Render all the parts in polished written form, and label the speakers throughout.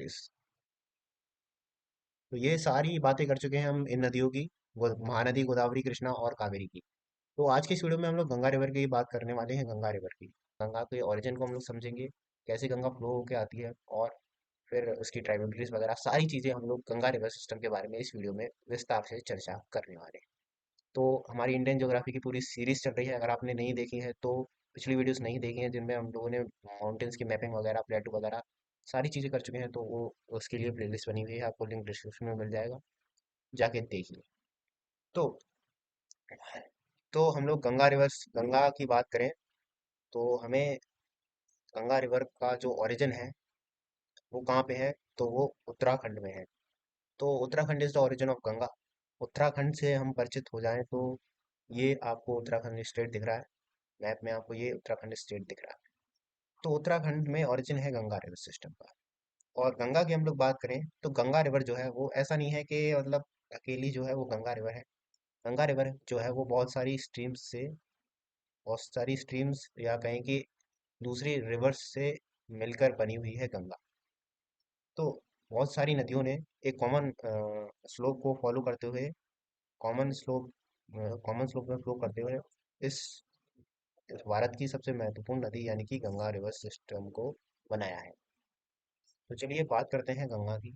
Speaker 1: Tributaries. तो ये सारी बातें कर चुके हैं हम इन नदियों की, महानदी गोदावरी कृष्णा और कावेरी की। तो आज की इस वीडियो में हम लोग गंगा रिवर की बात करने वाले हैं, गंगा रिवर की। गंगा के ओरिजिन को हम लोग समझेंगे, कैसे गंगा फ्लो होके आती है, और फिर उसकी ट्राइब्यूटरीज वगैरह सारी चीजें हम लोग गंगा रिवर सिस्टम के बारे में इस वीडियो में विस्तार से चर्चा करने वाले हैं। तो हमारी इंडियन ज्योग्राफी की पूरी सीरीज चल रही है, अगर आपने नहीं देखी है तो पिछली वीडियोस नहीं देखी हैं जिनमें हम लोगों ने माउंटेन्स की मैपिंग वगैरह, प्लेटू वगैरह सारी चीज़ें कर चुके हैं, तो वो उसके लिए प्लेलिस्ट बनी हुई है, आपको लिंक डिस्क्रिप्शन में मिल जाएगा, जाके देखिए। तो हम लोग गंगा रिवर, गंगा की बात करें तो हमें गंगा रिवर का जो ओरिजिन है वो कहाँ पे है, तो वो उत्तराखंड में है। तो Uttarakhand is the origin of Ganga. Uttarakhand से हम परिचित हो जाएं तो ये आपको उत्तराखंड स्टेट दिख रहा है, मैप में आपको ये उत्तराखंड स्टेट दिख रहा है। तो उत्तराखंड में ओरिजिन है गंगा रिवर सिस्टम का। और गंगा की हम लोग बात करें तो गंगा रिवर जो है वो ऐसा नहीं है कि मतलब अकेली जो है वो गंगा रिवर है। गंगा रिवर जो है वो बहुत सारी स्ट्रीम्स या कहें कि दूसरी रिवर्स से मिलकर बनी हुई है गंगा। तो बहुत सारी नदियों ने एक कॉमन स्लोप को फॉलो करते हुए, कॉमन स्लोप कॉमन स्लोप में फ्लो करते हुए इस भारत की सबसे महत्वपूर्ण नदी यानी कि गंगा रिवर सिस्टम को बनाया है। तो चलिए बात करते हैं गंगा की।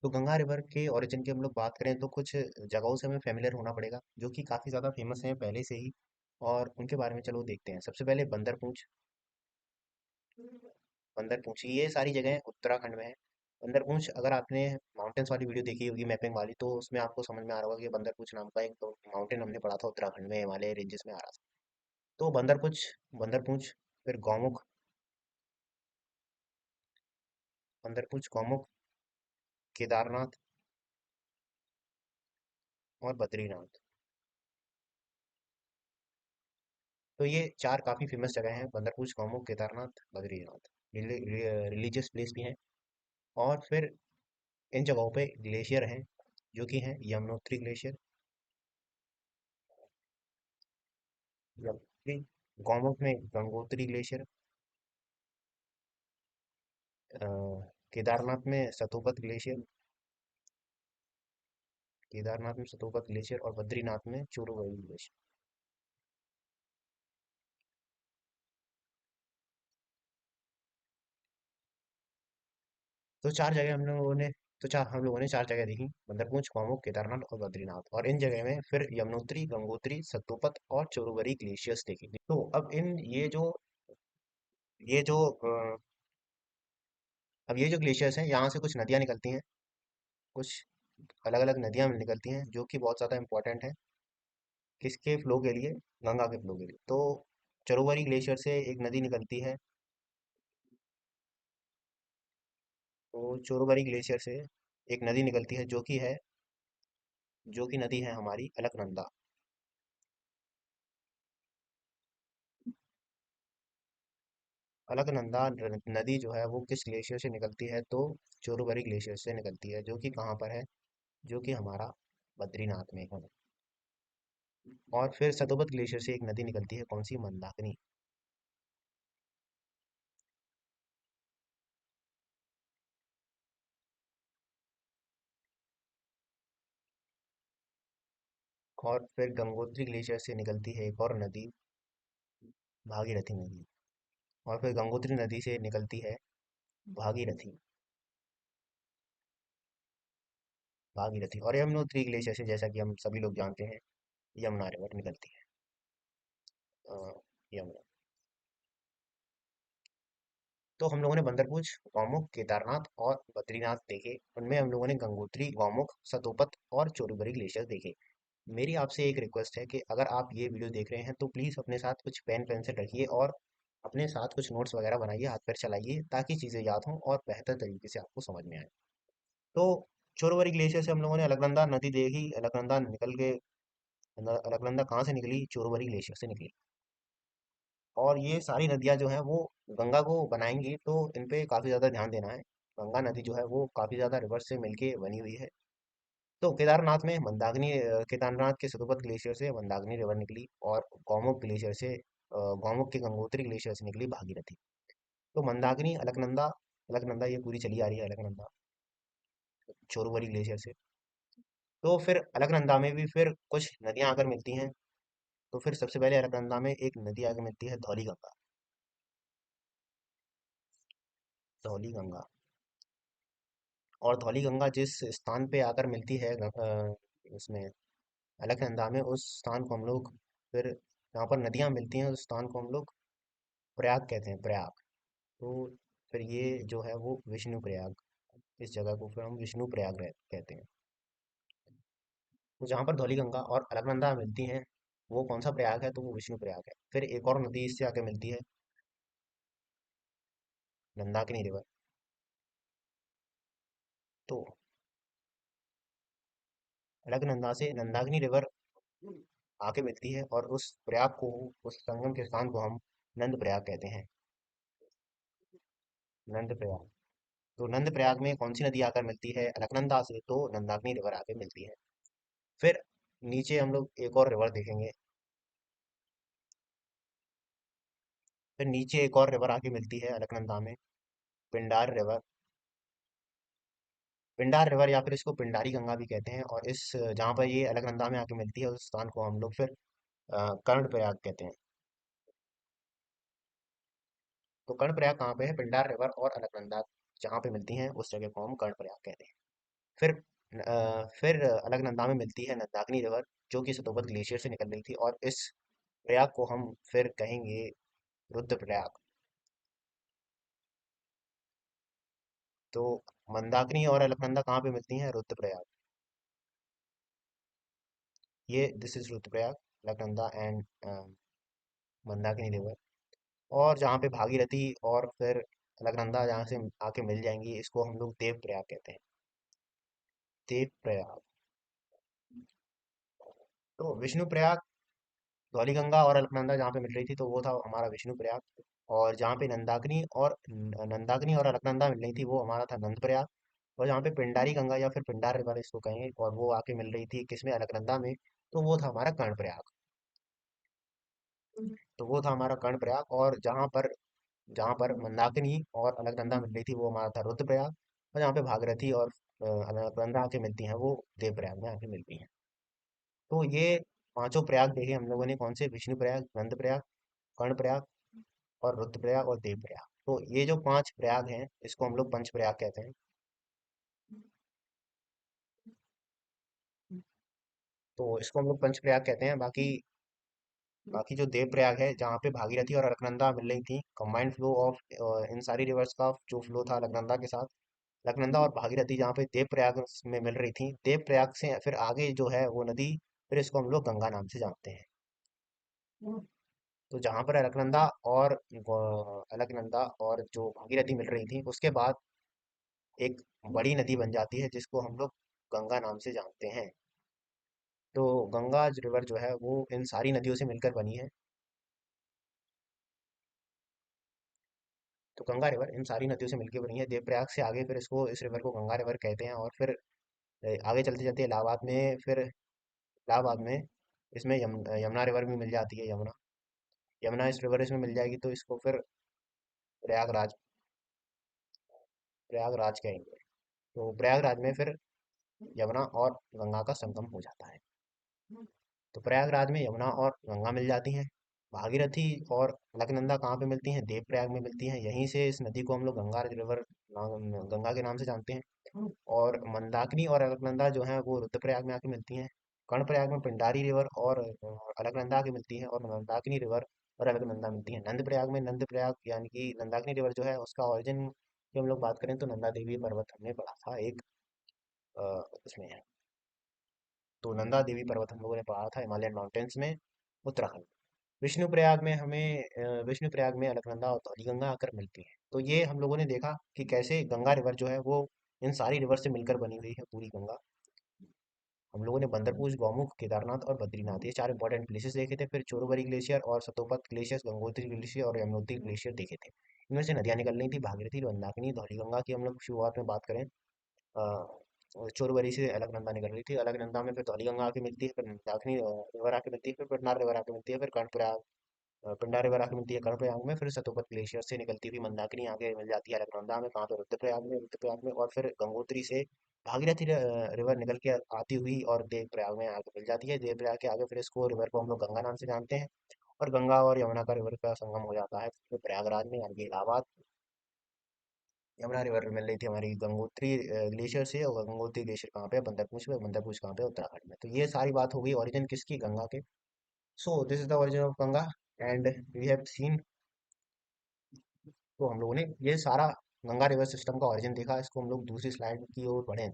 Speaker 1: तो गंगा रिवर के ओरिजिन की हम लोग बात करें तो कुछ जगहों से हमें फेमिलियर होना पड़ेगा जो कि काफ़ी ज़्यादा फेमस हैं पहले से ही, और उनके बारे में चलो देखते हैं। सबसे पहले बंदरपूंछ। बंदरपूंछ ये सारी जगहें उत्तराखंड में है। बंदरपूंछ, अगर आपने माउंटेन्स वाली वीडियो देखी होगी मैपिंग वाली, तो उसमें आपको समझ में आ रहा होगा कि बंदरपूंछ नाम का एक तो माउंटेन हमने पढ़ा था उत्तराखंड में, हिमालय रेंजेस में आ रहा था। तो बंदरपूंछ, बंदरपूंछ, फिर गौमुख, बंदरपूंछ, गौमुख, केदारनाथ और बद्रीनाथ। तो ये चार काफ़ी फेमस जगह हैं, बंदरपूछ, गौमुख, केदारनाथ, बद्रीनाथ। रिलीजियस प्लेस भी हैं। और फिर इन जगहों पे ग्लेशियर हैं, जो कि हैं यमुनोत्री ग्लेशियर, यमुनोत्री, गौमुख में गंगोत्री ग्लेशियर, अ, केदारनाथ में सतोपत ग्लेशियर, केदारनाथ में सतोपत ग्लेशियर और बद्रीनाथ में चोरोगढ़ ग्लेशियर। तो चार जगह हम लोगों ने चार जगह देखी, बंदरपूंछ, गौमुख, केदारनाथ और बद्रीनाथ। और इन जगह में फिर यमुनोत्री, गंगोत्री, सतोपत और चोरोगढ़ ग्लेशियर्स देखे। तो अब इन ये जो अब ये जो ग्लेशियर्स हैं, यहाँ से कुछ नदियाँ निकलती हैं, कुछ अलग अलग नदियाँ निकलती हैं जो कि बहुत ज़्यादा इंपॉर्टेंट है किसके फ्लो के लिए, गंगा के फ्लो के लिए। तो चरोवरी ग्लेशियर से एक नदी निकलती है, तो चोरोवरी ग्लेशियर से एक नदी निकलती है जो कि नदी है हमारी अलकनंदा। अलकनंदा नदी जो है वो किस ग्लेशियर से निकलती है, तो चोरोवरी ग्लेशियर से निकलती है, जो कि कहाँ पर है, जो कि हमारा बद्रीनाथ में है। और फिर सतोबत ग्लेशियर से एक नदी निकलती है, कौन सी, मंदाकिनी। और फिर गंगोत्री ग्लेशियर से निकलती है एक और नदी, भागीरथी नदी। और फिर गंगोत्री नदी से निकलती है भागीरथी, भागीरथी। और यमुनोत्री ग्लेशियर से, जैसा कि हम सभी लोग जानते हैं, यमुना रिवर निकलती है, अ, यमुना। तो हम लोगों ने बंदरपूछ, गौमुख, केदारनाथ और बद्रीनाथ देखे। उनमें हम लोगों ने गंगोत्री, गौमुख, सतोपत और चोरुबरी ग्लेशियर देखे। मेरी आपसे एक रिक्वेस्ट है कि अगर आप ये वीडियो देख रहे हैं तो प्लीज़ अपने साथ कुछ पेन पेंसिल रखिए और अपने साथ कुछ नोट्स वगैरह बनाइए, हाथ पैर चलाइए, ताकि चीज़ें याद हों और बेहतर तरीके से आपको समझ में आए। तो चोरवरी ग्लेशियर से हम लोगों ने अलकनंदा नदी देखी, अलकनंदा निकल के, अलकनंदा कहाँ से निकली, चोरवरी ग्लेशियर से निकली। और ये सारी नदियाँ जो हैं वो गंगा को बनाएंगी, तो इन पे काफ़ी ज़्यादा ध्यान देना है। गंगा नदी जो है वो काफ़ी ज़्यादा रिवर्स से मिलके बनी हुई है। तो केदारनाथ में केदारनाथ के सतोपत ग्लेशियर से मंदाकिनी रिवर निकली, और गौमुख ग्लेशियर से, गौमुख के गंगोत्री ग्लेशियर से निकली भागीरथी। तो मंदाकिनी, अलकनंदा अलकनंदा ये पूरी चली आ रही है अलकनंदा चोरबरी ग्लेशियर से। तो फिर अलकनंदा में भी फिर कुछ नदियां आकर मिलती हैं। तो फिर सबसे पहले अलकनंदा में एक नदी आकर मिलती है, धौली गंगा। धौली गंगा। और धौली गंगा जिस स्थान पे आकर मिलती है उसमें अलकनंदा में, उस स्थान को हम लोग फिर, जहाँ पर नदियां मिलती हैं उस स्थान को हम लोग प्रयाग कहते हैं, प्रयाग। तो फिर ये जो है वो विष्णु प्रयाग, इस जगह को फिर हम विष्णु प्रयाग कहते हैं। तो जहाँ पर धौली गंगा और अलकनंदा मिलती हैं, वो कौन सा प्रयाग है, तो वो विष्णु प्रयाग है। फिर एक और नदी इससे आके मिलती है, नंदाकिनी रिवर। तो अलकनंदा से नंदाकिनी रिवर आके मिलती है, और उस प्रयाग को, उस संगम के स्थान को हम नंद प्रयाग कहते हैं। नंद प्रयाग। तो नंद प्रयाग में कौन सी नदी आकर मिलती है अलकनंदा से, तो नंदाकिनी रिवर आके मिलती है। फिर नीचे हम लोग एक और रिवर देखेंगे। फिर नीचे एक और रिवर आके मिलती है अलकनंदा में, पिंडार रिवर। पिंडार रिवर या फिर इसको पिंडारी गंगा भी कहते हैं। और इस जहाँ पर ये अलकनंदा में आके मिलती है उस स्थान को हम लोग फिर कर्ण प्रयाग कहते हैं। तो कर्ण प्रयाग कहाँ पे है, पिंडार रिवर और अलकनंदा जहाँ पे मिलती हैं उस जगह को हम कर्ण प्रयाग कहते हैं। फिर फिर अलकनंदा में मिलती है नंदाकिनी रिवर, जो कि सतोबत ग्लेशियर से निकल रही थी, और इस प्रयाग को हम फिर कहेंगे रुद्रप्रयाग। तो मंदाकिनी और अलकनंदा कहाँ पे मिलती हैं, रुद्रप्रयाग। ये this is Rudraprayag, Alaknanda and Mandakini river. और जहाँ पे भागीरथी और फिर अलकनंदा जहाँ से आके मिल जाएंगी, इसको हम लोग देव प्रयाग कहते हैं, देव प्रयाग। तो विष्णु प्रयाग, धौलीगंगा और अलकनंदा जहाँ पे मिल रही थी तो वो था हमारा विष्णु प्रयाग। और जहाँ पे नंदाकिनी और अलकनंदा मिल रही थी वो हमारा था नंद प्रयाग। और जहाँ पे पिंडारी गंगा या फिर पिंडार रिवर इसको कहेंगे, और वो आके मिल रही थी किसमें, अलकनंदा में, तो वो था हमारा कर्णप्रयाग। तो वो था हमारा कर्णप्रयाग। और जहाँ पर मंदाकिनी और अलकनंदा मिल रही थी वो हमारा था रुद्रप्रयाग। और जहाँ पे भागीरथी और अलकनंदा आके मिलती हैं वो देवप्रयाग में आके मिलती हैं। तो ये पांचों प्रयाग देखे हम लोगों ने, कौन से, विष्णु प्रयाग, नंद प्रयाग, कर्ण प्रयाग और रुद्रप्रयाग और देवप्रयाग। तो ये जो पांच प्रयाग हैं इसको हम लोग पंच प्रयाग कहते हैं। तो इसको हम लोग पंच प्रयाग कहते हैं। बाकी बाकी जो देव प्रयाग है, जहाँ पे भागीरथी और अलकनंदा मिल रही थी, कंबाइंड फ्लो ऑफ इन सारी रिवर्स का जो फ्लो था अलकनंदा के साथ, अलकनंदा और भागीरथी जहाँ पे देव प्रयाग में मिल रही थी, देव प्रयाग से फिर आगे जो है वो नदी, फिर इसको हम लोग गंगा नाम से जानते हैं। तो जहाँ पर अलकनंदा और जो भागीरथी मिल रही थी, उसके बाद एक बड़ी नदी बन जाती है जिसको हम लोग गंगा नाम से जानते हैं। तो गंगा रिवर जो है वो इन सारी नदियों से मिलकर बनी है। तो गंगा रिवर इन सारी नदियों से मिलकर बनी है। देवप्रयाग से आगे फिर इसको, इस रिवर को गंगा रिवर कहते हैं। और फिर आगे चलते चलते इलाहाबाद में इसमें यमुना रिवर भी मिल जाती है, यमुना। यमुना इस रिवर इसमें मिल जाएगी तो इसको फिर प्रयागराज प्रयागराज कहेंगे। तो प्रयागराज में फिर यमुना और गंगा का संगम हो जाता है। तो प्रयागराज में यमुना और गंगा मिल जाती हैं। भागीरथी और अलकनंदा कहाँ पे मिलती हैं, देवप्रयाग में मिलती हैं। यहीं से इस नदी को हम लोग गंगा रिवर, गंगा के नाम से जानते हैं। और मंदाकिनी और अलकनंदा जो है वो रुद्रप्रयाग में आके मिलती हैं। कर्णप्रयाग में पिंडारी रिवर और अलकनंदा आके मिलती है, और मंदाकिनी रिवर और अलकनंदा मिलती है। नंद प्रयाग में, नंद प्रयाग यानी कि मंदाकिनी रिवर जो है उसका ओरिजिन की हम लोग बात करें तो नंदा देवी पर्वत हमने पढ़ा था एक, उसमें है। तो नंदा देवी पर्वत हम लोगों ने पढ़ा था हिमालयन माउंटेन्स में, उत्तराखंड। विष्णु प्रयाग में अलकनंदा और धौलीगंगा आकर मिलती है। तो ये हम लोगों ने देखा कि कैसे गंगा रिवर जो है वो इन सारी रिवर से मिलकर बनी हुई है पूरी गंगा। हम लोगों ने बंदरपूछ, गौमुख, केदारनाथ और बद्रीनाथ, ये चार इंपॉर्टेंट प्लेसेस देखे थे। फिर चोरोबरी ग्लेशियर और सतोपत ग्लेशियर, गंगोत्री ग्लेशियर और यमुनोत्री ग्लेशियर देखे थे। इनमें से नदियां निकल रही थी, भागीरथी, मंदाकिनी, धौलीगंगा की हम लोग शुरुआत में बात करें, चोरबरी से अलकनंदा निकल रही थी। अलकनंदा में फिर धौलीगंगा आके मिलती है, फिर मंदाकिनी रिवर आके मिलती है, फिर पटनार रिवर आके मिलती है, फिर कर्णप्रयाग पिंडार रिवर आके मिलती है कर्णप्रयाग में, फिर सतोपत ग्लेशियर से निकलती हुई मंदाकिनी आगे मिल जाती है अलकनंदा में, कहाँ पे, रुद्रप्रयाग में, और फिर गंगोत्री से भागीरथी रिवर निकल के आती हुई और देवप्रयाग में आके मिल जाती है। देवप्रयाग के आगे फिर इसको रिवर को हम लोग गंगा नाम से जानते हैं, और गंगा और यमुना का रिवर का संगम हो जाता है फिर प्रयागराज में, यानी कि इलाहाबाद। यमुना रिवर मिल रही थी हमारी गंगोत्री ग्लेशियर से, और गंगोत्री ग्लेशियर कहाँ पे है? बंदरपूछ में, बंदरपूछ कहाँ पे है? उत्तराखंड में। तो ये सारी बात हो गई ओरिजिन किसकी, गंगा के। So this is the origin of Ganga, and we have seen. तो हम लोगों ने ये सारा गंगा रिवर सिस्टम का ओरिजिन देखा। इसको हम लोग दूसरी स्लाइड की ओर बढ़े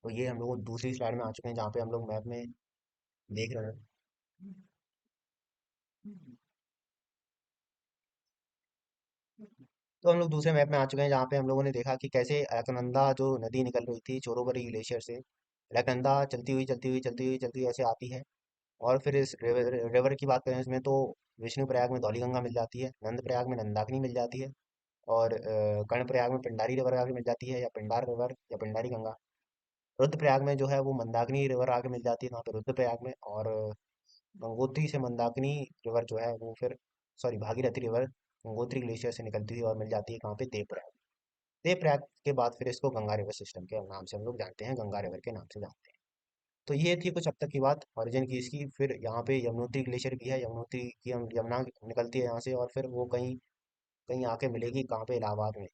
Speaker 1: तो ये हम लोग दूसरी स्लाइड में आ चुके हैं, जहाँ पे हम लोग मैप में देख रहे हैं। तो हम लोग दूसरे मैप में आ चुके हैं, जहाँ पे हम लोगों ने देखा कि कैसे अलकनंदा जो नदी निकल रही थी चोरोबरी ग्लेशियर से, अलकनंदा चलती हुई चलती हुई चलती हुई चलती हुई ऐसे आती है। और फिर इस रिवर की बात करें इसमें, तो विष्णु प्रयाग में धौलीगंगा मिल जाती है, नंद प्रयाग में नंदाकिनी मिल जाती है, और कर्ण प्रयाग में पिंडारी रिवर आके मिल जाती है, या पिंडार रिवर, या पिंडारी गंगा। रुद्रप्रयाग में जो है वो मंदाकिनी रिवर आके मिल जाती है, कहाँ पे? रुद्रप्रयाग में। और गंगोत्री से मंदाकिनी रिवर जो है वो फिर, sorry, Bhagirathi river Gangotri glacier से निकलती हुई और मिल जाती है कहाँ पे? देवप्रयाग। देवप्रयाग के बाद फिर इसको गंगा रिवर सिस्टम के नाम से हम लोग जानते हैं, गंगा रिवर के नाम से जानते हैं। तो ये थी कुछ अब तक की बात ओरिजिन की इसकी। फिर यहाँ पे यमुनोत्री ग्लेशियर भी है, यमुनोत्री की हम यमुना निकलती है यहाँ से, और फिर वो कहीं कहीं आके मिलेगी कहाँ पे? इलाहाबाद में।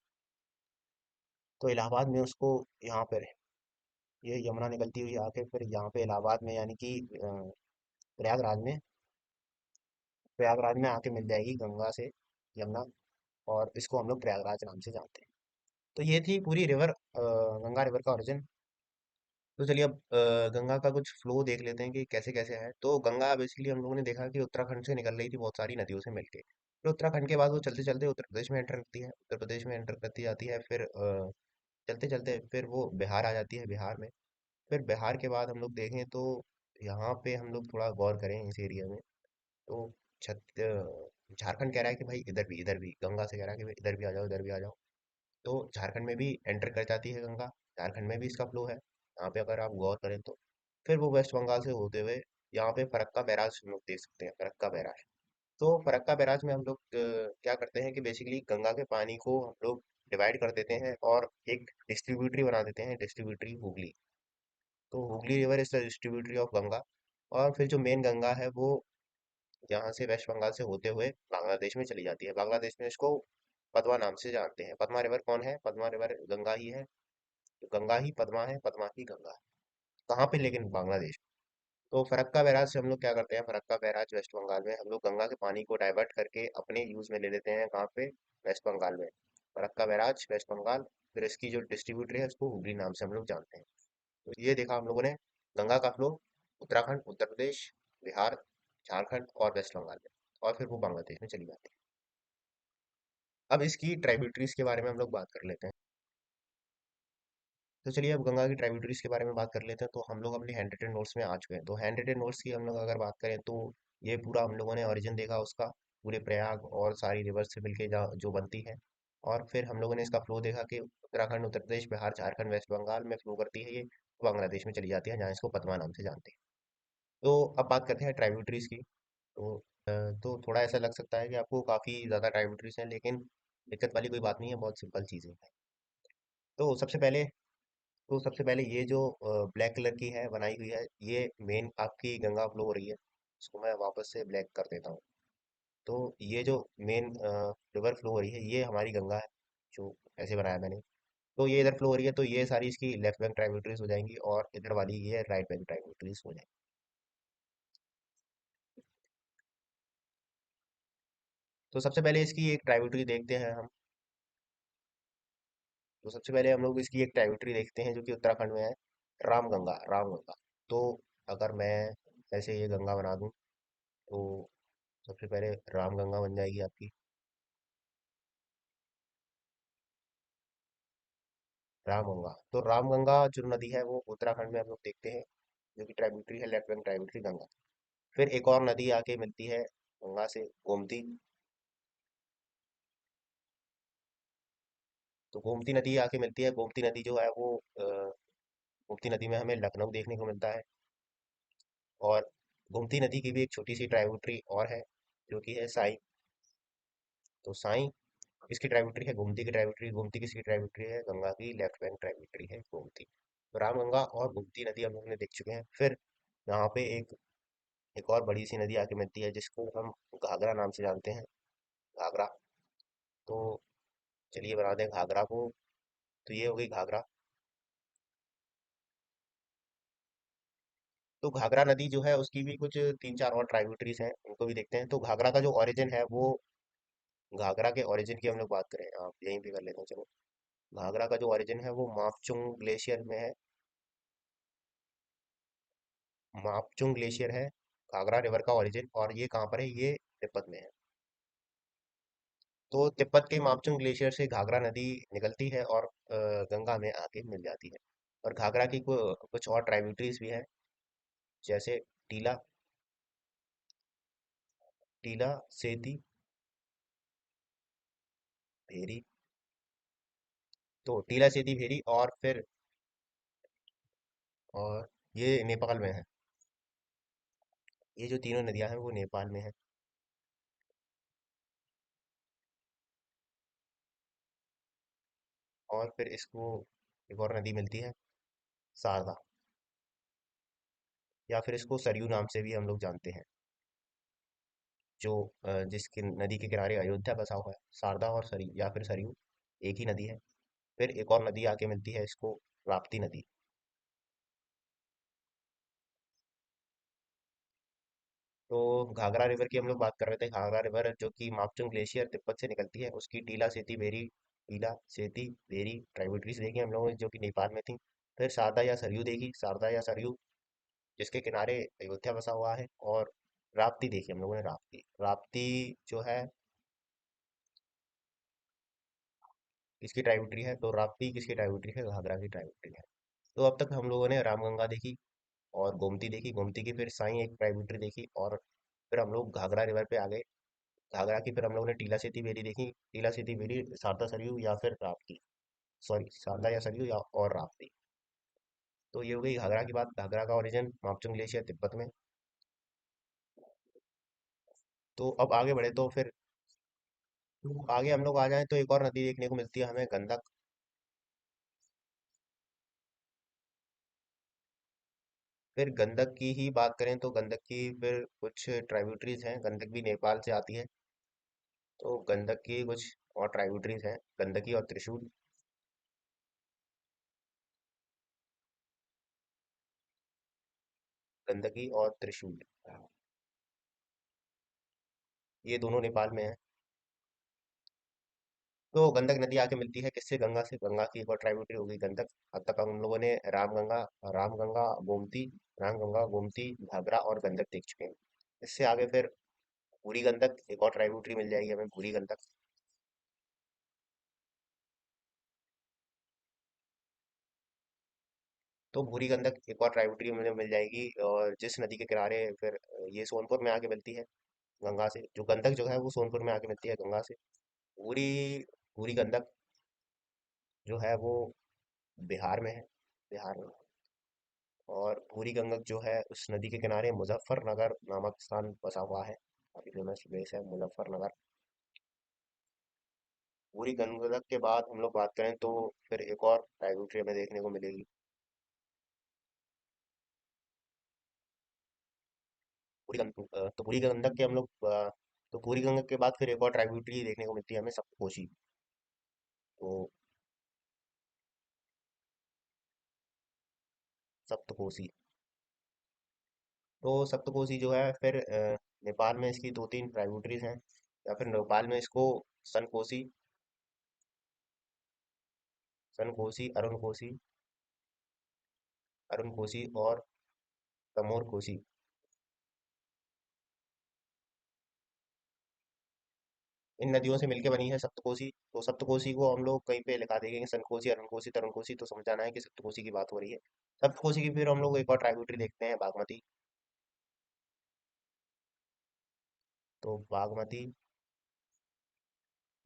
Speaker 1: तो इलाहाबाद में उसको, यहाँ पर ये यमुना निकलती हुई आके फिर यहाँ पे इलाहाबाद में, यानी कि प्रयागराज में, प्रयागराज में आके मिल जाएगी गंगा से यमुना, और इसको हम लोग प्रयागराज नाम से जानते हैं। तो ये थी पूरी रिवर, गंगा रिवर का ओरिजिन। तो चलिए अब गंगा का कुछ फ्लो देख लेते हैं कि कैसे कैसे है। तो गंगा बेसिकली हम लोगों ने देखा कि उत्तराखंड से निकल रही थी बहुत सारी नदियों से मिलके, फिर उत्तराखंड के बाद वो चलते चलते उत्तर प्रदेश में एंटर करती है, उत्तर प्रदेश में एंटर करती जाती है, फिर चलते चलते फिर वो बिहार आ जाती है, बिहार में। फिर बिहार के बाद हम लोग देखें तो यहाँ पे हम लोग थोड़ा गौर करें इस एरिया में, तो झारखंड कह रहा है कि भाई इधर भी गंगा से कह रहा है कि भाई इधर भी आ जाओ, इधर भी आ जाओ। तो झारखंड में भी एंटर कर जाती है गंगा, झारखंड में भी इसका फ्लो है यहाँ पे अगर आप गौर करें तो। फिर वो वेस्ट बंगाल से होते हुए यहाँ पे फरक्का बैराज हम लोग देख सकते हैं, फरक्का बैराज। तो फरक्का बैराज में हम लोग क्या करते हैं कि बेसिकली गंगा के पानी को हम लोग डिवाइड कर देते हैं और एक डिस्ट्रीब्यूटरी बना देते हैं, डिस्ट्रीब्यूटरी हुगली। तो Hooghly river is the distributary of Ganga. और फिर जो मेन गंगा है वो यहाँ से वेस्ट बंगाल से होते हुए बांग्लादेश में चली जाती है। बांग्लादेश में इसको पदमा नाम से जानते हैं। पदमा रिवर कौन है? पदमा रिवर गंगा ही है। तो गंगा ही पदमा है, पदमा ही गंगा है। कहाँ पे? लेकिन बांग्लादेश। तो फरक्का बैराज से हम लोग क्या करते हैं, फरक्का बैराज वेस्ट बंगाल में, हम लोग गंगा के पानी को डाइवर्ट करके अपने यूज में ले लेते हैं। कहाँ पे? वेस्ट बंगाल में। फरक्का बैराज वेस्ट बंगाल, फिर इसकी जो डिस्ट्रीब्यूटर है उसको हुगली नाम से हम लोग जानते हैं। तो ये देखा हम लोगों ने गंगा का फ्लो, उत्तराखंड, उत्तर प्रदेश, बिहार, झारखंड और वेस्ट बंगाल में, और फिर वो बांग्लादेश में चली जाती है। अब इसकी ट्राइब्यूटरीज के बारे में हम लोग बात कर लेते हैं। तो चलिए अब गंगा की ट्राइब्यूटरीज के बारे में बात कर लेते हैं। तो हम लोग अपने हैंड रिटन नोट्स में आ चुके हैं। तो हैंड रिटन नोट्स की हम लोग अगर बात करें तो ये पूरा हम लोगों ने ओरिजिन देखा उसका, पूरे प्रयाग और सारी रिवर से मिलके जो बनती है। और फिर हम लोगों ने इसका फ्लो देखा कि उत्तराखंड, उत्तर प्रदेश, बिहार, झारखंड, वेस्ट बंगाल में फ्लो करती है ये, बांग्लादेश में चली जाती है, जहाँ इसको पद्मा नाम से जानते हैं। तो अब बात करते हैं ट्राइब्यूटरीज की। तो तो थोड़ा ऐसा लग सकता है कि आपको काफ़ी ज़्यादा ट्राइब्यूटरीज हैं, लेकिन दिक्कत वाली कोई बात नहीं है, बहुत सिंपल चीज़ें हैं। तो सबसे पहले ये जो ब्लैक कलर की है बनाई हुई है, ये मेन आपकी गंगा फ्लो हो रही है। इसको मैं वापस से ब्लैक कर देता हूँ। तो ये जो मेन रिवर फ्लो हो रही है ये हमारी गंगा है, जो ऐसे बनाया मैंने। तो ये इधर फ्लो हो रही है, तो ये सारी इसकी लेफ्ट बैंक ट्राइब्यूटरीज हो जाएंगी, और इधर वाली ये राइट बैंक ट्राइब्यूटरीज हो जाएंगी। तो सबसे पहले इसकी एक ट्राइब्यूटरी देखते हैं हम। तो सबसे पहले हम लोग इसकी एक ट्राइब्यूटरी देखते हैं जो कि उत्तराखंड में है, रामगंगा, रामगंगा। तो अगर मैं ऐसे ये गंगा बना दूं, तो सबसे पहले रामगंगा बन जाएगी आपकी, रामगंगा। तो रामगंगा जो नदी है वो उत्तराखंड में हम लोग देखते हैं, जो कि ट्राइब्यूटरी है, लेफ्ट बैंक ट्राइब्यूटरी गंगा। फिर एक और नदी आके मिलती है गंगा से, गोमती। तो गोमती नदी आके मिलती है, गोमती नदी जो है वो गोमती नदी में हमें लखनऊ देखने को मिलता है। और गोमती नदी की भी एक छोटी सी ट्राइब्यूटरी और है, जो कि है साई। तो साई इसकी ट्राइब्यूटरी है गोमती की ट्राइब्यूटरी। गोमती किसकी ट्राइब्यूटरी है? गंगा की लेफ्ट बैंक ट्राइब्यूटरी है गोमती। तो रामगंगा और गोमती नदी हम लोग ने देख चुके हैं। फिर यहाँ पे एक और बड़ी सी नदी आके मिलती है, जिसको हम घाघरा नाम से जानते हैं। घाघरा। तो चलिए बना दें घाघरा को। तो ये हो गई घाघरा। तो घाघरा नदी जो है उसकी भी कुछ तीन चार और ट्राइब्यूटरीज हैं, उनको भी देखते हैं। तो घाघरा का जो ओरिजिन है वो, घाघरा के ओरिजिन की हम लोग बात करें, आप यहीं पे कर लेते हैं चलो। घाघरा का जो ओरिजिन है वो मापचुंग ग्लेशियर में है। मापचुंग ग्लेशियर है घाघरा रिवर का ओरिजिन, और ये कहाँ पर है? ये तिब्बत में है। तो तिब्बत के मापचुंग ग्लेशियर से घाघरा नदी निकलती है और गंगा में आके मिल जाती है। और घाघरा की कुछ और ट्राइब्यूटरीज भी हैं, जैसे टीला। टीला, सेती, भेरी। तो टीला, सेती, भेरी, और फिर और ये नेपाल में है। ये जो तीनों नदियां हैं वो नेपाल में है। और फिर इसको एक और नदी मिलती है, शारदा, या फिर इसको सरयू नाम से भी हम लोग जानते हैं, जो जिसके नदी के किनारे अयोध्या बसा हुआ है। शारदा और सरयू, या फिर सरयू, एक ही नदी है। फिर एक और नदी आके मिलती है इसको, राप्ती नदी। तो घाघरा रिवर की हम लोग बात कर रहे थे। घाघरा रिवर जो कि मापचुंग ग्लेशियर तिब्बत से निकलती है, उसकी टीला, सेती, बेरी, टीला, सेती, बेरी ट्राइब्यूटरीज देखी हम लोगों ने, जो कि नेपाल में थी। फिर शारदा या सरयू देखी, शारदा या सरयू, जिसके किनारे अयोध्या बसा हुआ है। और राप्ती देखी हम लोगों ने, राप्ती। राप्ती जो है किसकी ट्राइब्यूटरी है? तो राप्ती किसकी ट्राइब्यूटरी है? घाघरा की ट्राइब्यूटरी है। तो अब तक हम लोगों ने रामगंगा देखी, और गोमती देखी। गोमती की फिर साई एक ट्राइब्यूटरी देखी, और फिर हम लोग घाघरा रिवर पे आ गए। घाघरा की फिर हम लोगों ने टीला सेती बेरी देखी। टीला सेती बेरी, शारदा सरयू या फिर राप्ती। सॉरी, शारदा या सरयू या और राप्ती। तो ये हो गई घाघरा की बात। घाघरा का ओरिजिन मापचुंग ग्लेशियर तिब्बत में। तो अब आगे बढ़े तो फिर, तो आगे हम लोग आ जाएं तो एक और नदी देखने को मिलती है हमें, गंडक। फिर गंडक की ही बात करें तो गंडक की फिर कुछ ट्राइब्यूटरीज हैं। गंडक भी नेपाल से आती है। तो गंडक की कुछ और ट्राइब्यूटरीज हैं, गंडकी और त्रिशूल। गंडकी और त्रिशूल, ये दोनों नेपाल में है। तो गंडक नदी आके मिलती है किससे? गंगा से। गंगा की एक और ट्राइब्यूटरी होगी गंडक। अब तक हम लोगों ने रामगंगा, गोमती, रामगंगा, गोमती, घाघरा और गंडक देख चुके हैं। इससे आगे फिर बूढ़ी गंडक, एक और ट्राइब्यूटरी मिल जाएगी हमें, बूढ़ी गंडक। तो भूरी गंडक एक और ट्राइब्यूटरी मुझे मिल जाएगी, और जिस नदी के किनारे फिर ये सोनपुर में आके मिलती है गंगा से। जो गंडक जो है वो सोनपुर में आके मिलती है गंगा से। पूरी पूरी गंडक जो है वो बिहार में है, बिहार में। और पूरी गंडक जो है उस नदी के किनारे मुजफ्फरनगर नामक स्थान बसा हुआ है, काफी फेमस प्लेस है मुजफ्फरनगर। पूरी गंडक के बाद हम लोग बात करें तो फिर एक और ट्राइब्यूटरी हमें देखने को मिलेगी, तो पूरी गंडक के हम लोग तो पूरी गंडक के बाद फिर एक और ट्राइब्यूटरी देखने को मिलती है हमें, सप्तकोशी। तो सप्तकोशी, तो सप्तकोशी जो है फिर नेपाल में इसकी दो तीन ट्राइब्यूटरीज हैं, या फिर नेपाल में इसको सनकोसी, सनकोसी, अरुण कोसी और तमोर कोसी। इन नदियों से मिलकर बनी है सप्तकोशी। तो सप्तकोशी को हम लोग कहीं पे लिखा देंगे सनकोसी, अरुण कोसी, तरुण कोसी, तो समझ जाना है कि सप्तकोशी की बात हो रही है। सप्तकोशी की फिर हम लोग एक और ट्राइब्यूटरी देखते हैं, बागमती। तो Bagmati,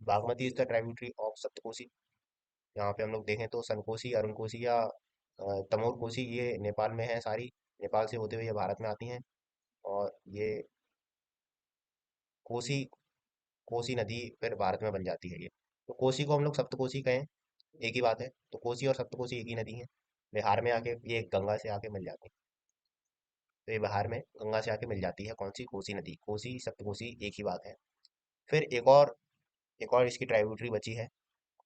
Speaker 1: Bagmati is the tributary of Saptakoshi. यहाँ पे हम लोग देखें तो सनकोसी, अरुण कोसी या तमोर कोसी, ये नेपाल में है सारी। नेपाल से होते हुए ये भारत में आती हैं। और ये कोसी कोसी नदी फिर भारत में बन जाती है ये। तो कोसी को हम लोग सप्तकोसी कहें, एक ही बात है। तो कोसी और सप्तकोसी एक ही नदी है। बिहार में आके ये गंगा से आके मिल जाती है। तो ये बिहार में गंगा से आके मिल जाती है कौन सी, कोसी नदी। कोसी सप्तकोसी एक ही बात है। फिर एक और इसकी ट्राइब्यूटरी बची है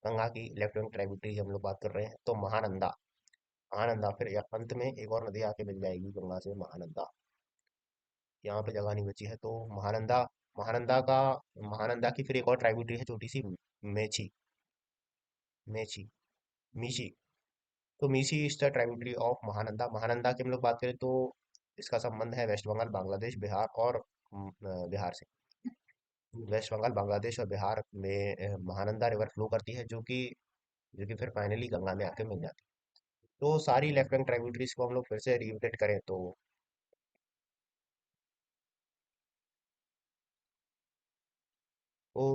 Speaker 1: गंगा की, लेफ्ट विंग ट्राइब्यूटरी की हम लोग बात कर रहे हैं, तो महानंदा। महानंदा फिर अंत में एक और नदी आके मिल जाएगी गंगा से, महानंदा। यहाँ पे जगह नहीं बची है तो महानंदा। महानंदा का महानंदा की फिर एक और ट्राइब्यूटरी है छोटी सी, मेची। मेची मीशी। तो Mishi is the tributary of Mahananda. Mahananda की हम लोग बात करें तो इसका संबंध है वेस्ट बंगाल, बांग्लादेश, बिहार और बिहार से। वेस्ट बंगाल, बांग्लादेश और बिहार में महानंदा रिवर फ्लो करती है, जो कि फिर फाइनली गंगा में आके मिल जाती है। तो सारी लेफ्ट बैंक ट्राइब्यूटरीज को हम लोग फिर से रिविजिट करें तो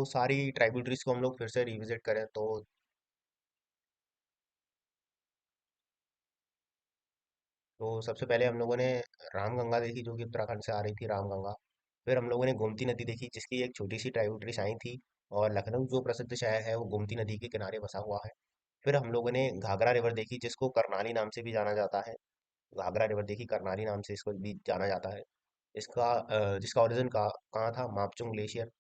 Speaker 1: सारी ट्राइब्यूटरीज को हम लोग फिर से रिविजिट करें तो सबसे पहले हम लोगों ने रामगंगा देखी, जो कि उत्तराखंड से आ रही थी, रामगंगा। फिर हम लोगों ने गोमती नदी देखी, जिसकी एक छोटी सी ट्राइब्यूटरी आई थी। और लखनऊ जो प्रसिद्ध शहर है वो गोमती नदी के किनारे बसा हुआ है। फिर हम लोगों ने घाघरा रिवर देखी, जिसको करनाली नाम से भी जाना जाता है। घाघरा रिवर देखी, करनाली नाम से इसको भी जाना जाता है। जिसका ओरिजिन कहाँ था, मापचुंग ग्लेशियर।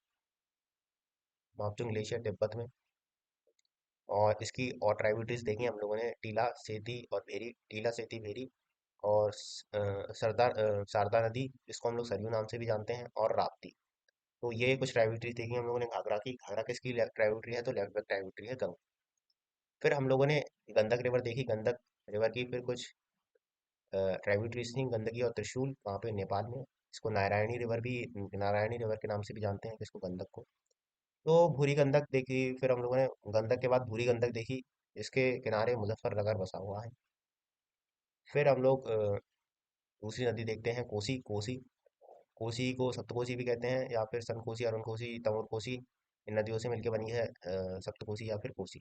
Speaker 1: मापचुंग ग्लेशियर तिब्बत में। और इसकी और ट्राइब्यूटरीज देखी हम लोगों ने, टीला सेती और भेरी, टीला सेती भेरी। और शारदा नदी, जिसको हम लोग सरयू नाम से भी जानते हैं, और राप्ती। तो ये कुछ ट्राइब्यूटरीज देखी हम लोगों ने घाघरा की। घाघरा किसकी ट्राइब्यूटरी है, तो लेफ्ट बैंक ट्राइब्यूटरी है, गंगा। फिर हम लोगों ने गंडक रिवर देखी। गंडक रिवर की फिर कुछ ट्राइब्यूटरीज थी, गंडकी और त्रिशूल, वहाँ पे नेपाल में। इसको नारायणी रिवर के नाम से भी जानते हैं इसको, गंडक को। तो भूरी गंडक देखी फिर हम लोगों ने। गंडक के बाद भूरी गंडक देखी, इसके किनारे मुजफ्फरनगर बसा हुआ है। फिर हम लोग दूसरी नदी देखते हैं, कोसी। कोसी कोसी को सप्तकोसी भी कहते हैं, या फिर सनकोसी, अरुण कोसी, तमोर कोसी। इन नदियों से मिलकर बनी है सप्तकोसी या फिर कोसी।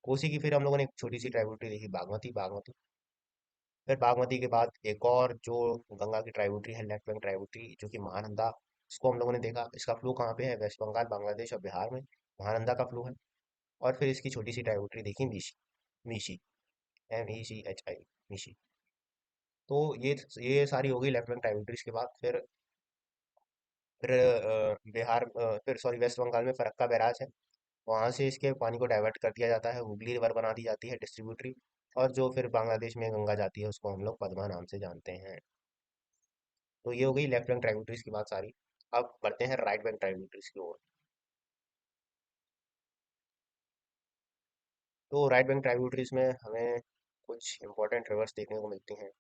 Speaker 1: कोसी की फिर हम लोगों ने एक छोटी सी ट्राइब्यूटरी देखी, बागमती। बागमती फिर बागमती के बाद एक और जो गंगा की ट्राइब्यूटरी है, लेफ्ट बैंक ट्राइब्यूटरी, जो कि महानंदा। इसको हम लोगों ने देखा, इसका फ्लो कहाँ पे है, वेस्ट बंगाल, बांग्लादेश और बिहार में महानंदा का फ्लो है। और फिर इसकी छोटी सी ट्राइब्यूटरी देखी, मीशी। मीशी, MECHI, मीशी। तो ये सारी हो गई लेफ्ट बैंक ट्राइब्यूटरीज के बाद। फिर बिहार, फिर सॉरी, वेस्ट बंगाल में फरक्का बैराज है। वहां से इसके पानी को डाइवर्ट कर दिया जाता है, हुगली रिवर बना दी जाती है डिस्ट्रीब्यूटरी। और जो फिर बांग्लादेश में गंगा जाती है, उसको हम लोग पद्मा नाम से जानते हैं। तो ये हो गई लेफ्ट बैंक ट्राइब्यूटरीज की बात सारी। अब बढ़ते हैं राइट बैंक ट्राइब्यूटरीज की ओर। तो राइट बैंक ट्राइब्यूटरीज में हमें कुछ इंपॉर्टेंट रिवर्स देखने को मिलती हैं।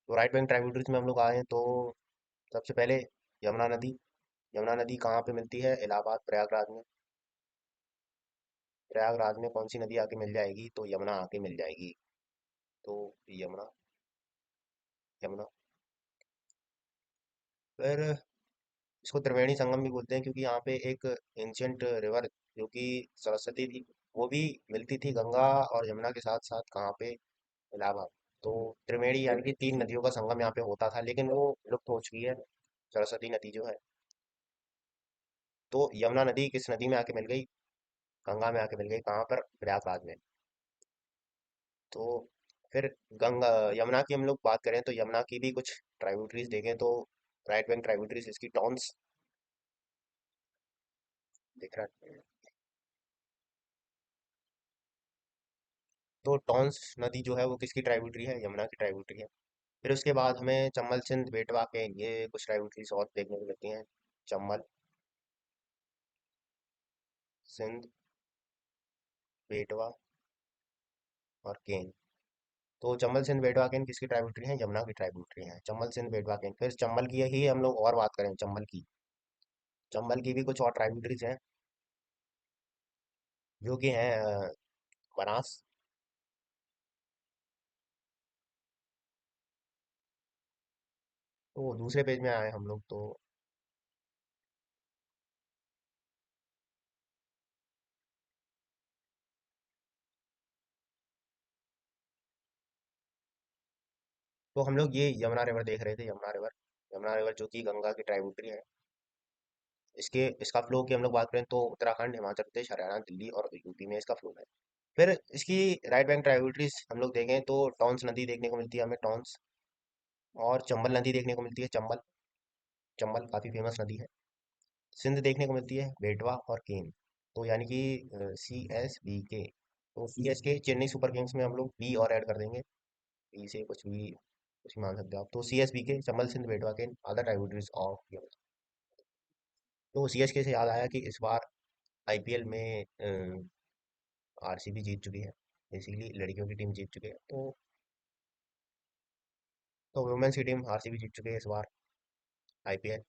Speaker 1: तो राइट बैंक ट्राइब्यूटरीज में हम लोग आए हैं तो सबसे पहले यमुना नदी। यमुना नदी कहाँ पे मिलती है, इलाहाबाद, प्रयागराज में। प्रयागराज में कौन सी नदी आके मिल जाएगी, तो यमुना आके मिल जाएगी। तो यमुना, यमुना। फिर इसको त्रिवेणी संगम भी बोलते हैं, क्योंकि यहाँ पे एक एंशियंट रिवर, जो कि सरस्वती थी, वो भी मिलती थी गंगा और यमुना के साथ साथ, कहाँ पे, इलाहाबाद। तो त्रिवेणी यानी कि तीन नदियों का संगम यहाँ पे होता था, लेकिन वो लुप्त हो चुकी है, सरस्वती नदी जो है। तो यमुना नदी किस नदी में आके मिल गई, गंगा में आके मिल गई, कहाँ पर, प्रयागराज में। तो फिर गंगा, यमुना की हम लोग बात करें तो यमुना की भी कुछ ट्राइब्यूटरीज देखें तो राइट बैंक ट्राइब्यूटरीज इसकी टॉन्स, दिख रहा है। तो टॉन्स नदी जो है वो किसकी ट्राइब्यूटरी है, यमुना की ट्राइब्यूटरी है। फिर उसके बाद हमें चंबल, सिंध, बेटवा के ये कुछ ट्राइब्यूटरीज और देखने को मिलती हैं। चंबल, सिंध, बेटवा और केन। तो चंबल, सिंध, बेटवा, केन किसकी ट्राइब्यूटरी है, यमुना की ट्राइब्यूटरी है, चंबल, सिंध, बेटवा, केन। फिर चंबल की ही हम लोग और बात करें, चंबल की। चंबल की भी कुछ और ट्राइब्यूटरीज हैं, जो कि हैं बनास। तो दूसरे पेज में आए हम लोग तो तो हम लोग ये यमुना रिवर देख रहे थे, यमुना रिवर जो कि गंगा की ट्राइब्यूटरी है। इसके इसका फ्लो की हम लोग बात करें तो उत्तराखंड, हिमाचल प्रदेश, हरियाणा, दिल्ली और यूपी में इसका फ्लो है। फिर इसकी राइट बैंक ट्राइब्यूटरीज हम लोग देखें तो टॉन्स नदी देखने को मिलती है हमें, टॉन्स। और चंबल नदी देखने को मिलती है, चंबल। चंबल काफी फेमस नदी है। सिंध देखने को मिलती है, बेटवा और केन। तो यानी कि CSBK। तो CSK चेन्नई सुपर किंग्स में हम लोग बी और ऐड कर देंगे। बी से कुछ भी मान सकते हो आप। तो CSBK, चंबल, सिंध, बेटवा, केन, अदर ट्राइब्यूटरीज ऑफ। तो CSK से याद आया कि इस बार IPL में RCB जीत चुकी है। बेसिकली लड़कियों की टीम जीत चुकी है। तो वुमेन्स की टीम RCB जीत चुकी है इस बार IPL।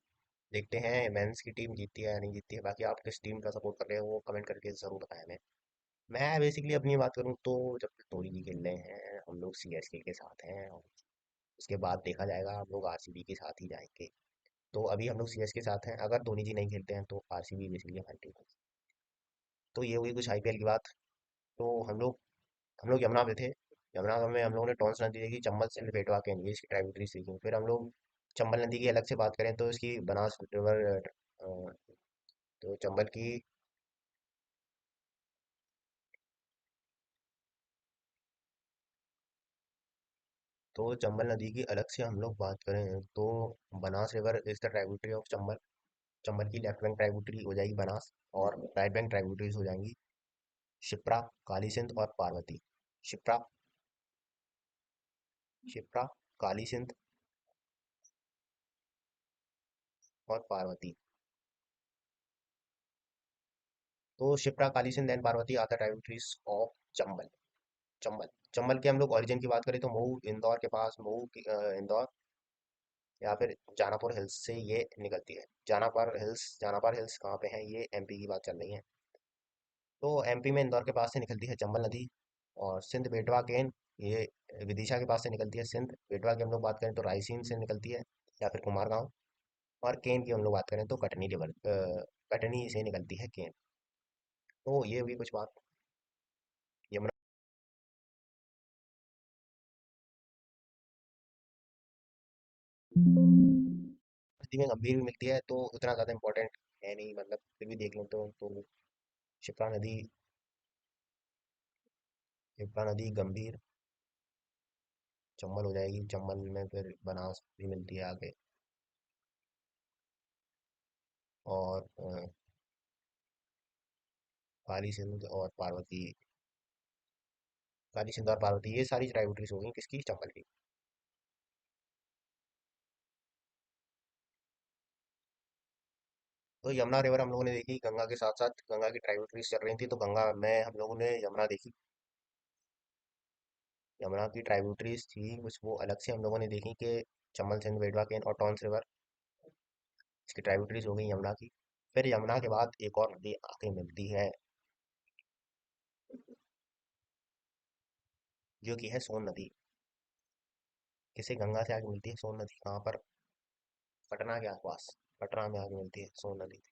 Speaker 1: देखते हैं मेंस की टीम जीतती है या नहीं जीतती है। बाकी आप किस टीम का सपोर्ट कर रहे हो वो कमेंट करके जरूर बताएं हमें। मैं बेसिकली अपनी बात करूं तो जब तक धोनी जी खेल रहे हैं हम लोग CSK के साथ हैं, और उसके बाद देखा जाएगा, हम लोग RCB के साथ ही जाएंगे। तो अभी हम लोग CSK के साथ हैं, अगर धोनी जी नहीं खेलते हैं तो RCB बेसिकली हमारी टीम है। तो ये हुई कुछ IPL की बात। तो हम लोग यमुना पे थे। यमुना में हम लोगों ने टॉन्स नदी देखी, चंबल से बेटवा के ये इसकी ट्राइब्यूटरी सीखी। फिर हम लोग चंबल नदी की अलग से बात करें तो इसकी बनास रिवर, तो चंबल की। तो चंबल नदी की अलग से हम लोग बात करें तो Banas river is the tributary of Chambal. Chambal की लेफ्ट बैंक ट्राइब्यूटरी हो जाएगी बनास, और राइट बैंक ट्राइब्यूटरीज हो जाएंगी शिप्रा, काली सिंध और पार्वती। शिप्रा, शिप्रा, काली सिंध और पार्वती। तो Shipra, Kali Sindh and Parvati are the tributaries of Chambal. Chambal, Chambal के हम लोग ओरिजिन की बात करें तो महू, इंदौर के पास महू इंदौर या फिर जानापुर हिल्स से ये निकलती है। जानापुर हिल्स कहाँ पे है, ये MP की बात चल रही है। तो MP में इंदौर के पास से निकलती है चंबल नदी। और सिंध बेटवा केन, ये विदिशा के पास से निकलती है। सिंध बेटवा की हम लोग बात करें तो रायसीन से निकलती है या फिर कुमारगांव। और केन की हम लोग बात करें तो कटनी रिवर, कटनी से निकलती है केन। तो ये हुई कुछ बात यमुना नदी में। गंभीर भी मिलती है तो उतना ज़्यादा इंपॉर्टेंट है नहीं, मतलब फिर भी देख लें तो शिप्रा नदी, शिप्रा नदी गंभीर, चंबल हो जाएगी। चंबल में फिर बनास भी मिलती है आगे। और काली सिंध और पार्वती, काली सिंध और पार्वती ये सारी ट्राइब्यूटरीज हो गई किसकी, चंबल की। तो यमुना रिवर हम लोगों ने देखी, गंगा के साथ साथ गंगा की ट्राइब्यूटरीज चल रही थी तो गंगा में हम लोगों ने यमुना देखी। यमुना की ट्राइब्यूटरीज थी कुछ वो अलग से हम लोगों ने देखी कि चंबल, सिंध, बेटवा, केन और टॉन्स रिवर, इसकी ट्राइब्यूटरीज हो गई यमुना की। फिर यमुना के बाद एक और नदी आके मिलती है जो कि है सोन नदी। किसे गंगा से आगे मिलती है सोन नदी, कहाँ पर, पटना के आसपास। पटना में आगे मिलती है सोन नदी।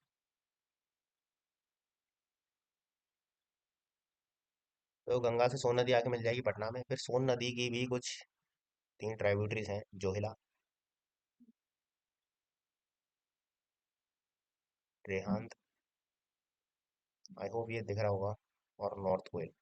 Speaker 1: तो गंगा से सोन नदी आके मिल जाएगी पटना में। फिर सोन नदी की भी कुछ 3 ट्राइब्यूटरीज हैं, जोहिला, रेहांद, आई होप ये दिख रहा होगा, और नॉर्थ कोयल।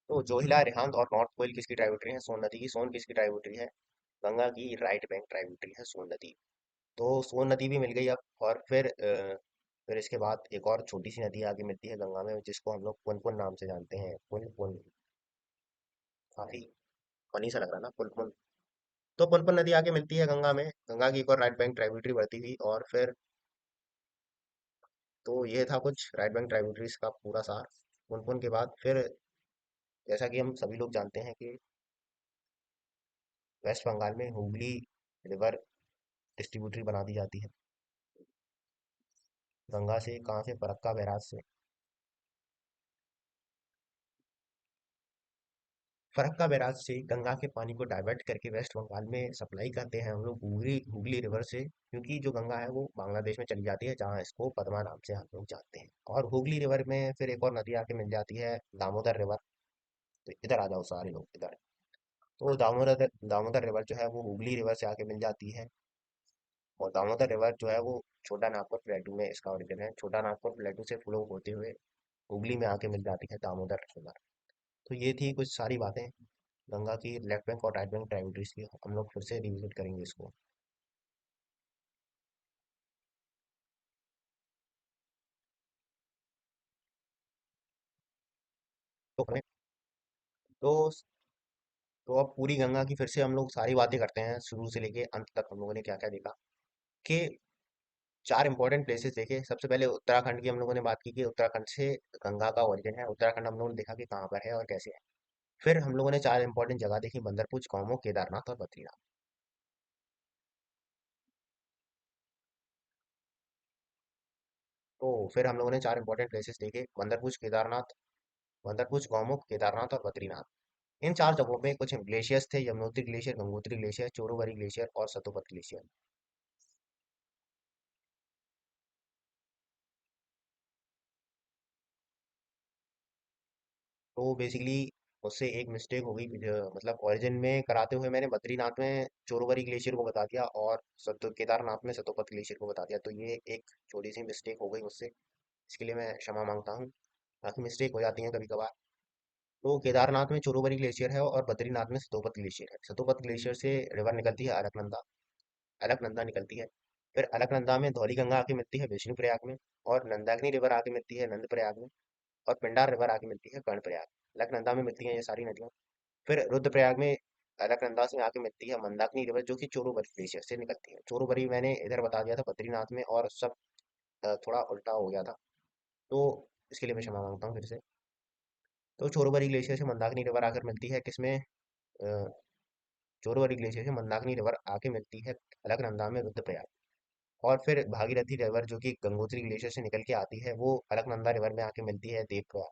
Speaker 1: तो जोहिला, रेहांद और नॉर्थ कोयल किसकी ट्राइब्यूटरी है, सोन नदी की। सोन किसकी ट्राइब्यूटरी है, गंगा की राइट बैंक ट्राइब्यूटरी है सोन नदी। तो सोन नदी भी मिल गई अब। और फिर इसके बाद एक और छोटी सी नदी आगे मिलती है गंगा में जिसको हम लोग पुनपुन नाम से जानते हैं, पुनपुन। काफी फनी सा लग रहा है ना, पुनपुन। तो पुनपुन नदी आके मिलती है गंगा में। गंगा की एक और राइट बैंक ट्राइब्यूटरी बढ़ती हुई। और फिर तो ये था कुछ राइट बैंक ट्राइब्यूटरीज का पूरा सार। पुनपुन के बाद फिर जैसा कि हम सभी लोग जानते हैं कि वेस्ट बंगाल में हुगली रिवर डिस्ट्रीब्यूटरी बना दी जाती है गंगा से, कहाँ से, फरक्का बैराज से। फरक्का बैराज से गंगा के पानी को डाइवर्ट करके वेस्ट बंगाल में सप्लाई करते हैं हम लोग हुगली हुगली रिवर से, क्योंकि जो गंगा है वो बांग्लादेश में चली जाती है, जहाँ इसको पद्मा नाम से हम लोग जानते हैं। और हुगली रिवर में फिर एक और नदी आके मिल जाती है, दामोदर रिवर। तो इधर आ जाओ सारे लोग इधर। तो दामोदर रिवर जो है वो हुगली रिवर से आके मिल जाती है। और दामोदर रिवर जो है वो छोटा नागपुर प्लेटू में इसका ओरिजिन है, छोटा नागपुर प्लेटू से फ्लो होते हुए हुगली में आके मिल जाती है दामोदर रिवर। तो ये थी कुछ सारी बातें गंगा की लेफ्ट बैंक और राइट बैंक ट्राइब्यूटरीज की। हम लोग फिर से रिविजिट करेंगे इसको। तो हमें तो तो अब पूरी गंगा की फिर से हम लोग सारी बातें करते हैं, शुरू से लेके अंत तक हम लोगों ने क्या क्या देखा। कि चार इंपॉर्टेंट प्लेसेस देखे। सबसे पहले उत्तराखंड की हम लोगों ने बात की कि उत्तराखंड से गंगा का ओरिजिन है, उत्तराखंड हम लोगों ने देखा कि कहाँ पर है और कैसे है। फिर हम लोगों ने चार इंपॉर्टेंट जगह देखी, बंदरपुर, गौमुख, केदारनाथ और बद्रीनाथ। तो फिर हम लोगों ने चार इंपॉर्टेंट प्लेसेस देखे, बंदरपुर, गौमुख, केदारनाथ और बद्रीनाथ। इन चार जगहों पे कुछ ग्लेशियर्स थे, Yamunotri glacier, Gangotri glacier, Chorabari glacier और सतोपत ग्लेशियर। तो बेसिकली उससे एक मिस्टेक हो गई, मतलब ओरिजिन में कराते हुए मैंने बद्रीनाथ में चोरोबरी ग्लेशियर को बता दिया और केदारनाथ में सतोपत ग्लेशियर को बता दिया। तो ये एक छोटी सी मिस्टेक हो गई मुझसे, इसके लिए मैं क्षमा मांगता हूँ। बाकी मिस्टेक हो जाती है कभी कभार। तो केदारनाथ में चोरोबरी ग्लेशियर है और बद्रीनाथ में सतोपत ग्लेशियर है। सतोपत ग्लेशियर से रिवर निकलती है अलकनंदा, अलकनंदा निकलती है। फिर अलकनंदा में धौली गंगा आके मिलती है विष्णुप्रयाग में, और नंदाग्नि रिवर आके मिलती है नंदप्रयाग में, और पिंडार रिवर आके मिलती है कर्णप्रयाग। अलकनंदा में मिलती हैं ये सारी नदियां। फिर रुद्रप्रयाग में अलकनंदा से आके मिलती है मंदाकिनी रिवर, जो कि चोरोबरी ग्लेशियर से निकलती है। चोरोबरी मैंने इधर बता दिया था बद्रीनाथ में, और सब थोड़ा उल्टा हो गया था। तो इसके लिए मैं क्षमा मांगता हूँ फिर से। तो चोरोबरी ग्लेशियर से मंदाकिनी रिवर आकर मिलती है किसमें, चोरोबरी ग्लेशियर से मंदाकिनी रिवर आके मिलती है अलकनंदा में रुद्रप्रयाग। और फिर भागीरथी रिवर जो कि गंगोत्री ग्लेशियर से निकल के आती है, वो अलकनंदा रिवर में आके मिलती है देवप्रयाग।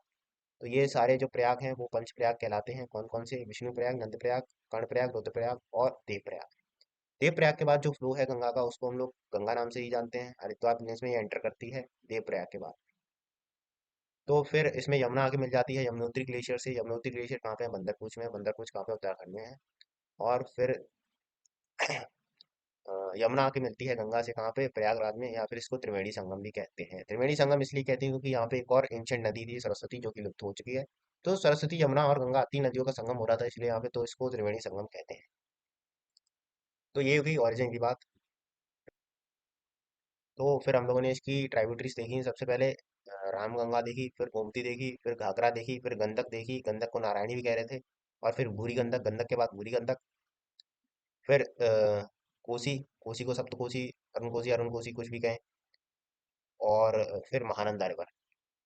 Speaker 1: तो ये सारे जो प्रयाग हैं वो पंच प्रयाग कहलाते हैं। कौन कौन से, विष्णु प्रयाग, नंद प्रयाग, कर्ण प्रयाग, रुद्रप्रयाग और देवप्रयाग। देवप्रयाग के बाद जो फ्लो है गंगा का उसको हम लोग गंगा नाम से ही जानते हैं, हरिद्वार प्रदेश में ये एंटर करती है देवप्रयाग के बाद। तो फिर इसमें यमुना आके मिल जाती है यमुनोत्री ग्लेशियर से। यमुनोत्री ग्लेशियर कहाँ पे है, बंदरपूछ में है। बंदरपूछ कहाँ पे, उत्तराखंड में है। और फिर यमुना आके मिलती है गंगा से कहाँ पे, प्रयागराज में, या फिर इसको त्रिवेणी संगम भी कहते हैं। त्रिवेणी संगम इसलिए कहते हैं क्योंकि यहाँ पे एक और एंशियंट नदी थी सरस्वती, जो कि लुप्त हो चुकी है। तो सरस्वती, यमुना और गंगा तीन नदियों का संगम हो रहा था, इसलिए यहाँ पे तो इसको त्रिवेणी संगम कहते हैं। तो ये हुई ओरिजिन की बात। तो फिर हम लोगों ने इसकी ट्राइब्यूटरीज देखी। सबसे पहले रामगंगा देखी, फिर गोमती देखी, फिर घाघरा देखी, फिर गंडक देखी। गंडक को नारायणी भी कह रहे थे। और फिर बूढ़ी गंडक, गंडक के बाद बूढ़ी गंडक। फिर कोसी, कोसी को सप्तकोसी, अरुण कोसी कुछ भी कहें। और फिर महानंदा रिवर।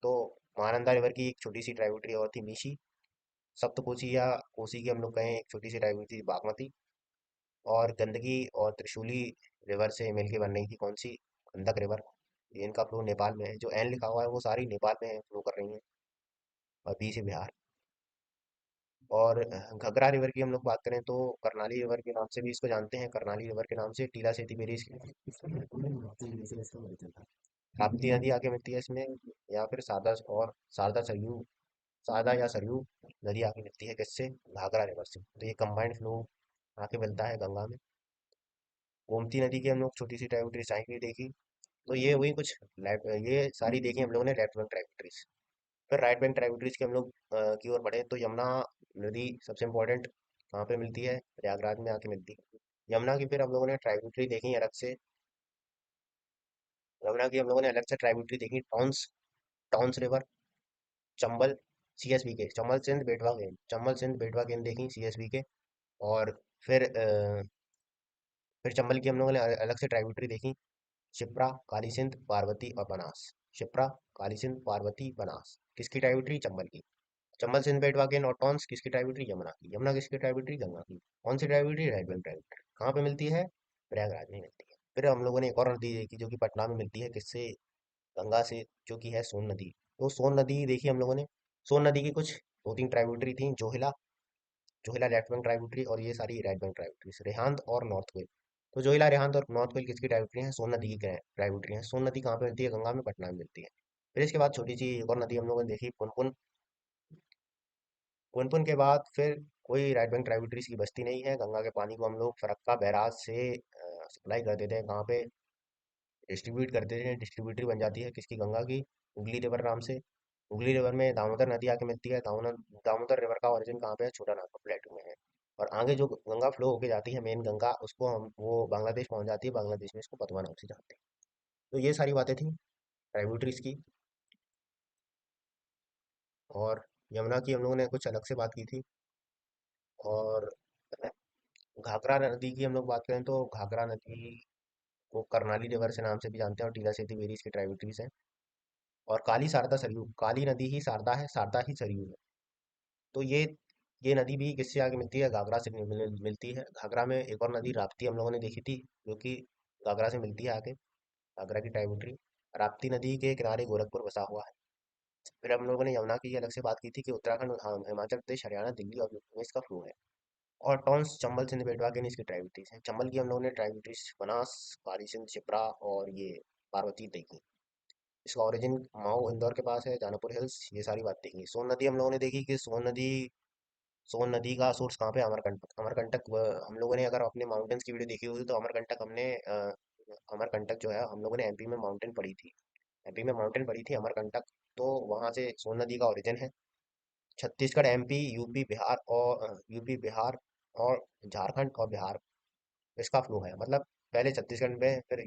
Speaker 1: तो महानंदा रिवर की एक छोटी सी ट्राइब्यूटरी और थी मीशी। सप्तकोसी या कोसी की हम लोग कहें एक छोटी सी ट्राइब्यूटरी थी बागमती। और गंदगी और त्रिशूली रिवर से मिलके बन रही थी कौन सी, गंडक रिवर। इनका फ्लो नेपाल में है, जो एन लिखा हुआ है वो सारी नेपाल में फ्लो कर रही हैं, और बी से बिहार। और घगरा रिवर की हम लोग बात करें तो करनाली रिवर के नाम से भी इसको जानते हैं, करनाली रिवर के नाम से। टीला सेती बेरी ताप्ती नदी आके मिलती है इसमें, या फिर शारदा सरयू, शारदा या सरयू नदी आके मिलती है किससे, घाघरा रिवर से। तो ये कंबाइंड फ्लो आके मिलता है गंगा में। गोमती नदी की हम लोग छोटी सी ट्राइब्यूटरी साइकिल देखी। तो ये हुई कुछ ये सारी देखी हम लोगों ने लेफ्ट बैंक ट्राइब्यूटरीज। फिर राइट बैंक ट्राइब्यूटरीज के हम लोग की ओर बढ़े, तो यमुना नदी सबसे इम्पोर्टेंट कहाँ पे मिलती है, प्रयागराज में आके मिलती है यमुना की। फिर हम लोगों ने ट्राइब्यूटरी देखी अलग से, यमुना की हम लोगों ने अलग से ट्राइब्यूटरी देखी, टॉन्स, टॉन्स रिवर, चंबल, सीएसबी के, चंबल सिंध बेटवा गेम देखी सीएसबी के। और फिर फिर चंबल की हम लोगों ने अलग से ट्राइब्यूटरी देखी, शिप्रा, काली सिंध, पार्वती और बनास। शिप्रा, काली सिंध, पार्वती, बनास किसकी ट्राइब्यूटरी, चंबल की। चंबल सिंध बेटवा गेन और टॉन्स किसकी ट्राइब्यूटरी, यमुना की। यमुना किसकी ट्राइब्यूटरी, गंगा की। कौन सी ट्राइब्यूटरी, राइट बैंक ट्राइब्यूटरी। कहाँ पे मिलती है, प्रयागराज में मिलती है। फिर हम लोगों ने एक और नदी देखी जो कि पटना में मिलती है, किससे, गंगा से, जो कि है सोन नदी। तो सोन नदी देखी हम लोगों ने। सोन नदी की कुछ दो तीन ट्राइब्यूटरी थी, Johilla, Johilla left bank tributary और ये सारी राइट बैंक ट्राइब्यूटरीज, रेहांद और नॉर्थ कोयल। तो जोहिला, रेहांद और नॉर्थ कोयल किसकी ट्राइब्यूटरी है? सोन नदी की ट्राइब्यूटरी है। सोन नदी कहाँ पे मिलती है? गंगा में, पटना में मिलती है। फिर इसके बाद छोटी सी एक और नदी हम लोगों ने देखी, पुनपुन। पुनपुन के बाद फिर कोई राइट बैंक ट्राइब्यूटरीज की बस्ती नहीं है। गंगा के पानी को हम लोग फरक्का बैराज से सप्लाई कर देते हैं, कहाँ पे? डिस्ट्रीब्यूट कर देते हैं। डिस्ट्रीब्यूटरी बन जाती है किसकी? गंगा की, हुगली रिवर नाम से। हुगली रिवर में दामोदर नदी आके मिलती है। दामोदर रिवर का ओरिजिन कहाँ पे है? छोटा नागपुर प्लेटू में है। और आगे जो गंगा फ्लो होके जाती है, मेन गंगा, उसको हम वो बांग्लादेश पहुंच जाती है। बांग्लादेश में इसको पतवा नाम से जानते हैं। तो ये सारी बातें थी ट्राइब्यूटरीज की। और यमुना की हम लोगों ने कुछ अलग से बात की थी। और घाघरा नदी की हम लोग बात करें तो घाघरा नदी को करनाली रिवर से नाम से भी जानते हैं, और टीला सेतु वेरी इसकी ट्राइब्यूटरीज हैं। और काली शारदा सरयू, काली नदी ही शारदा है, शारदा ही सरयू है। तो ये नदी भी किससे आगे मिलती है? घाघरा से मिलती है। घाघरा में एक और नदी राप्ती हम लोगों ने देखी थी, जो कि घाघरा से मिलती है आगे, घाघरा की ट्राइब्यूटरी। राप्ती नदी के किनारे गोरखपुर बसा हुआ है। फिर हम लोगों ने यमुना की अलग से बात की थी कि उत्तराखंड, हाँ, हिमाचल प्रदेश, हरियाणा, दिल्ली और यूपी में इसका फ्लो है। और टॉन्स, चंबल, सिंध, बेटवा के इसकी ट्राइब्यूटरीज हैं। चंबल की हम लोगों ने ट्राइब्यूटरीज बनास, काली सिंध, शिप्रा और ये पार्वती देखी। इसका ओरिजिन माऊ इंदौर के पास है, जानपुर हिल्स। ये सारी बात देखी। सोन नदी हम लोगों ने देखी कि सोन नदी का सोर्स कहाँ पे है? अमरकंटक। अमरकंटक हम लोगों ने, अगर अपने माउंटेन्स की वीडियो देखी होगी तो अमरकंटक हमने अमरकंटक जो है हम लोगों ने एमपी में माउंटेन पढ़ी थी। एमपी में माउंटेन पढ़ी थी अमरकंटक। तो वहां से सोन नदी का ओरिजिन है। छत्तीसगढ़, एमपी, यूपी, बिहार और झारखंड और बिहार, इसका फ्लो है। मतलब पहले छत्तीसगढ़ में, फिर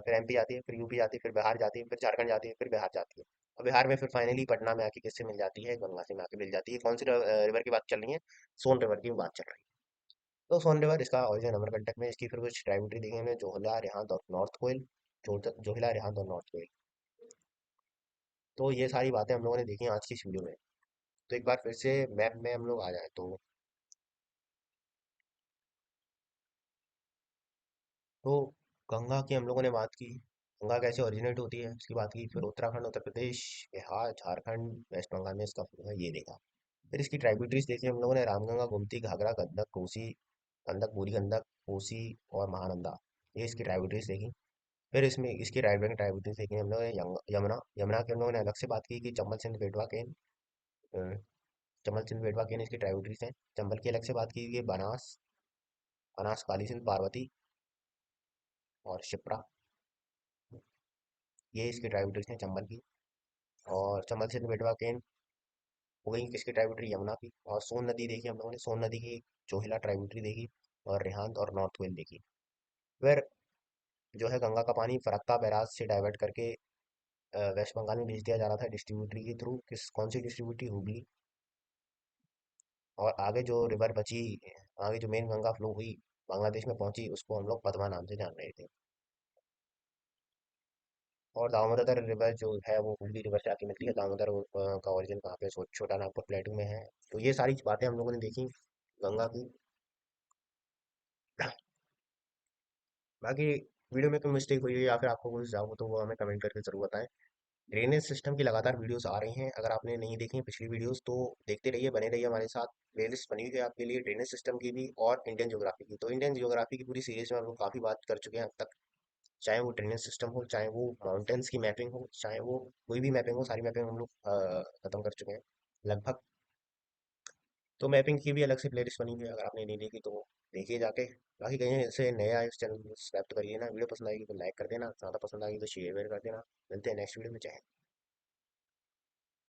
Speaker 1: फिर एमपी जाती है, फिर यूपी जाती है, फिर बिहार जाती है, फिर झारखंड जाती है, फिर बिहार जाती है। और बिहार में फिर फाइनली पटना में आके किससे मिल जाती है? गंगा से में आके मिल जाती है। कौन सी रिवर की बात चल रही है? सोन रिवर की बात चल रही है। तो सोन रिवर, इसका ओरिजिन अमरकंटक में। इसकी फिर कुछ ट्राइब्यूटरी देखी हमने, जोहला, रिहांद और नॉर्थ कोयल। जोहिला, रिहांद और नॉर्थ कोयल। तो ये सारी बातें हम लोगों ने देखी आज की इस वीडियो में। तो एक बार फिर से मैप में हम लोग आ जाए तो गंगा की हम लोगों ने बात की। गंगा कैसे ओरिजिनेट होती है इसकी बात की। फिर उत्तराखंड, उत्तर प्रदेश, बिहार, झारखंड, वेस्ट बंगाल में इसका फ्लो है, ये देखा। फिर इसकी ट्राइब्यूटरीज देखी हम लोगों ने, रामगंगा, गोमती, घाघरा, गंडक, कोसी, गंडक, बूढ़ी गंडक, कोसी और महानंदा। ये इसकी ट्राइब्यूटरीज देखी। फिर इसमें इसकी राइट बैंक ट्राइब्यूटरीज देखी हम लोगों ने। यमुना, यमुना की हम लोगों ने अलग से बात की कि चंबल, सिंध, बेटवा, केन। अ, चंबल, सिंध, बेटवा, केन इसकी ट्राइब्यूटरीज हैं। चंबल की अलग से बात की कि बनास, बनास, काली सिंध, पार्वती और शिप्रा, ये इसकी ट्राइब्यूटरीज हैं चंबल की। और चंबल, सिंध, बेटवा, केन हो गई किसकी ट्राइब्यूटरी? यमुना की। और सोन नदी देखी हम लोगों ने, सोन नदी की जोहिला ट्राइब्यूटरी देखी। और रिहांद और नॉर्थ कोयल देखी। फिर जो है गंगा का पानी फरक्का बैराज से डाइवर्ट करके वेस्ट बंगाल में भेज दिया जा रहा था डिस्ट्रीब्यूटरी के थ्रू। कौन सी डिस्ट्रीब्यूटरी? हुगली। और आगे जो रिवर बची, आगे जो मेन गंगा फ्लो हुई, बांग्लादेश में पहुंची, उसको हम लोग पदमा नाम से जान रहे थे। और दामोदर रिवर जो है वो हुगली रिवर से आके मिलती है। दामोदर का ओरिजिन कहाँ पे? छोटा नागपुर प्लेटू में है। तो ये सारी बातें हम लोगों ने देखी गंगा की। बाकी वीडियो में कोई मिस्टेक हुई है या फिर आपको कुछ सुझाव हो तो वो हमें कमेंट करके जरूर बताएं। ड्रेनेज सिस्टम की लगातार वीडियोस आ रही हैं, अगर आपने नहीं देखी हैं पिछली वीडियोस तो देखते रहिए, बने रहिए हमारे साथ। प्लेलिस्ट बनी हुई है आपके लिए ड्रेनेज सिस्टम की भी और इंडियन ज्योग्राफी की। तो इंडियन ज्योग्राफी की पूरी सीरीज में हम लोग काफी बात कर चुके हैं अब तक। चाहे वो ड्रेनेज सिस्टम हो, चाहे वो माउंटेन्स की मैपिंग हो, चाहे वो कोई भी मैपिंग हो, सारी मैपिंग हम लोग खत्म कर चुके हैं लगभग। तो मैपिंग की भी अलग से प्लेलिस्ट बनी हुई है, अगर आपने नहीं देखी तो देखिए जाके। बाकी कहीं से नया इस चैनल को सब्सक्राइब तो करिए ना। वीडियो पसंद आएगी तो लाइक कर देना, ज़्यादा पसंद आएगी तो शेयर वेयर कर देना। मिलते हैं नेक्स्ट वीडियो में। चाहे